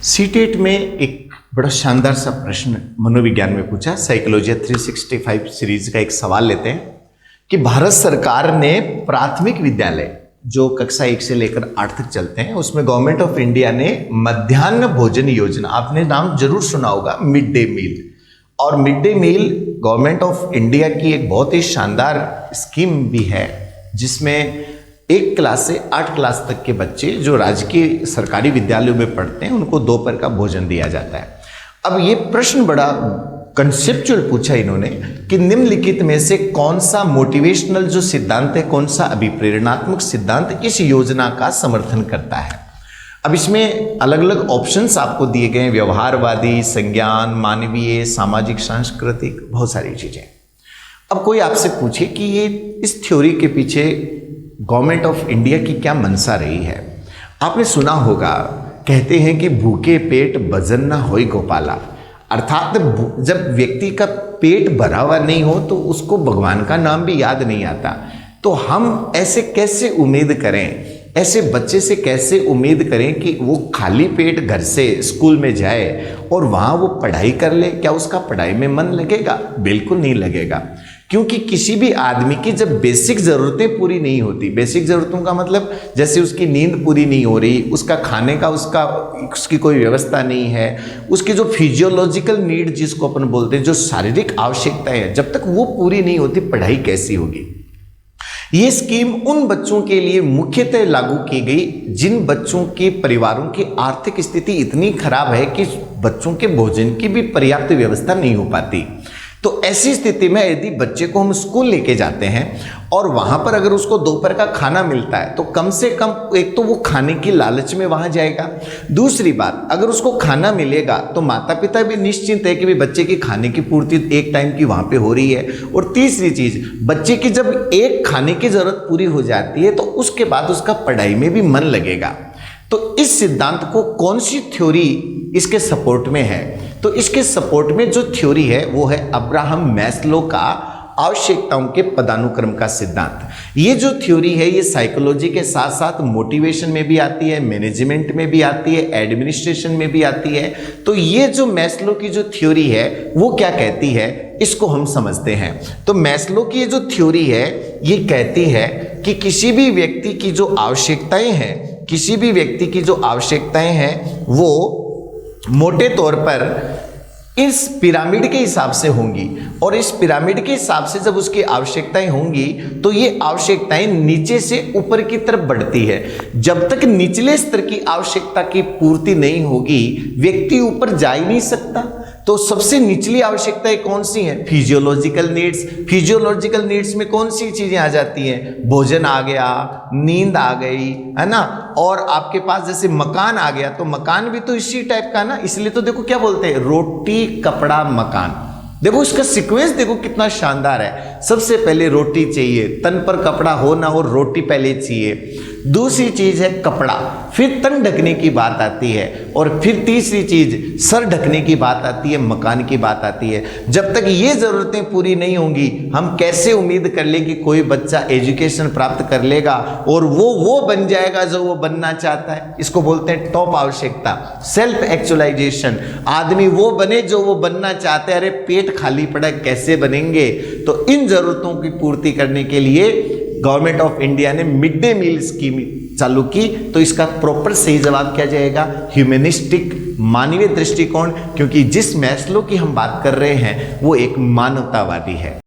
CTET में एक बड़ा शानदार सा प्रश्न मनोविज्ञान में पूछा। साइकोलॉजी 365 सीरीज का एक सवाल लेते हैं कि भारत सरकार ने प्राथमिक विद्यालय जो कक्षा 1 से लेकर 8 तक चलते हैं उसमें गवर्नमेंट ऑफ इंडिया ने मध्याह्न भोजन योजना, आपने नाम जरूर सुना होगा, मिड डे मील। और mid day meal government of India की एक बहुत ही शानदार स्कीम भी है जिसमें 1 क्लास से 8 क्लास तक के बच्चे जो राजकीय सरकारी विद्यालयों में पढ़ते हैं उनको दोपहर का भोजन दिया जाता है। अब ये प्रश्न बड़ा कंसेप्चुअल पूछा इन्होंने कि निम्नलिखित में से कौन सा मोटिवेशनल जो सिद्धांत है, कौन सा अभिप्रेरणात्मक सिद्धांत इस योजना का समर्थन करता है। अब इसमें अलग अलग ऑप्शंस आपको दिए गए हैं, व्यवहारवादी, संज्ञान, मानवीय, सामाजिक, सांस्कृतिक, बहुत सारी चीजें। अब कोई आपसे पूछे कि ये इस थ्योरी के पीछे गवर्नमेंट ऑफ इंडिया की क्या मंशा रही है। आपने सुना होगा, कहते हैं कि भूखे पेट भजन ना होई गोपाला, अर्थात जब व्यक्ति का पेट भरा हुआ नहीं हो तो उसको भगवान का नाम भी याद नहीं आता। तो हम ऐसे कैसे उम्मीद करें, ऐसे बच्चे से कैसे उम्मीद करें कि वो खाली पेट घर से स्कूल में जाए और वहाँ वो पढ़ाई कर ले? क्या उसका पढ़ाई में मन लगेगा? बिल्कुल नहीं लगेगा, क्योंकि किसी भी आदमी की जब बेसिक ज़रूरतें पूरी नहीं होती, बेसिक ज़रूरतों का मतलब जैसे उसकी नींद पूरी नहीं हो रही, उसका खाने का उसकी कोई व्यवस्था नहीं है, उसकी जो फिजियोलॉजिकल नीड जिसको अपन बोलते हैं, जो शारीरिक आवश्यकताएं हैं, जब तक वो पूरी नहीं होती पढ़ाई कैसी होगी। ये स्कीम उन बच्चों के लिए मुख्यतः लागू की गई जिन बच्चों के परिवारों की आर्थिक स्थिति इतनी खराब है कि बच्चों के भोजन की भी पर्याप्त व्यवस्था नहीं हो पाती। तो ऐसी स्थिति में यदि बच्चे को हम स्कूल लेके जाते हैं और वहां पर अगर उसको दोपहर का खाना मिलता है तो कम से कम एक तो वो खाने की लालच में वहां जाएगा। दूसरी बात, अगर उसको खाना मिलेगा तो माता पिता भी निश्चिंत है कि भाई बच्चे की खाने की पूर्ति एक टाइम की वहां पे हो रही है। और तीसरी चीज, बच्चे की जब एक खाने की जरूरत पूरी हो जाती है तो उसके बाद उसका पढ़ाई में भी मन लगेगा। तो इस सिद्धांत को कौन सी थ्योरी इसके सपोर्ट में है? तो इसके सपोर्ट में जो थ्योरी है वो है अब्राहम मैस्लो का आवश्यकताओं के पदानुक्रम का सिद्धांत। ये जो थ्योरी है ये साइकोलॉजी के साथ साथ मोटिवेशन में भी आती है, मैनेजमेंट में भी आती है, एडमिनिस्ट्रेशन में भी आती है। तो ये जो मैस्लो की जो थ्योरी है वो क्या कहती है, इसको हम समझते हैं। तो मैस्लो की ये जो थ्योरी है ये कहती है कि किसी भी व्यक्ति की जो आवश्यकताएं हैं, किसी भी व्यक्ति की जो आवश्यकताएं हैं वो मोटे तौर पर इस पिरामिड के हिसाब से होंगी। और इस पिरामिड के हिसाब से जब उसकी आवश्यकताएं होंगी तो ये आवश्यकताएं नीचे से ऊपर की तरफ बढ़ती है। जब तक निचले स्तर की आवश्यकता की पूर्ति नहीं होगी व्यक्ति ऊपर जा ही नहीं सकता। तो सबसे निचली आवश्यकताएं कौन सी हैं? Physiological needs. फिजियोलॉजिकल नीड्स में कौन सी चीजें आ जाती हैं? भोजन आ गया, नींद आ गई, है ना, और आपके पास जैसे मकान आ गया, तो मकान भी तो इसी टाइप का ना। इसलिए तो देखो क्या बोलते हैं, रोटी कपड़ा मकान। देखो इसका सीक्वेंस देखो कितना शानदार है। सबसे पहले रोटी चाहिए, तन पर कपड़ा हो ना हो, रोटी पहले चाहिए। दूसरी चीज है कपड़ा, फिर तन ढकने की बात आती है, और फिर तीसरी चीज सर ढकने की बात आती है, मकान की बात आती है। जब तक ये जरूरतें पूरी नहीं होंगी हम कैसे उम्मीद कर ले कि कोई बच्चा एजुकेशन प्राप्त कर लेगा और वो बन जाएगा जो वो बनना चाहता है। इसको बोलते हैं टॉप आवश्यकता, सेल्फ एक्चुअलाइजेशन। आदमी वो बने जो वो बनना चाहते हैं। अरे पेट खाली पड़ा कैसे बनेंगे? तो इन जरूरतों की पूर्ति करने के लिए गवर्नमेंट ऑफ इंडिया ने मिड डे मील स्कीम चालू की। तो इसका प्रॉपर सही जवाब क्या जाएगा? ह्यूमनिस्टिक, मानवीय दृष्टिकोण, क्योंकि जिस मैस्लो की हम बात कर रहे हैं वो एक मानवतावादी है।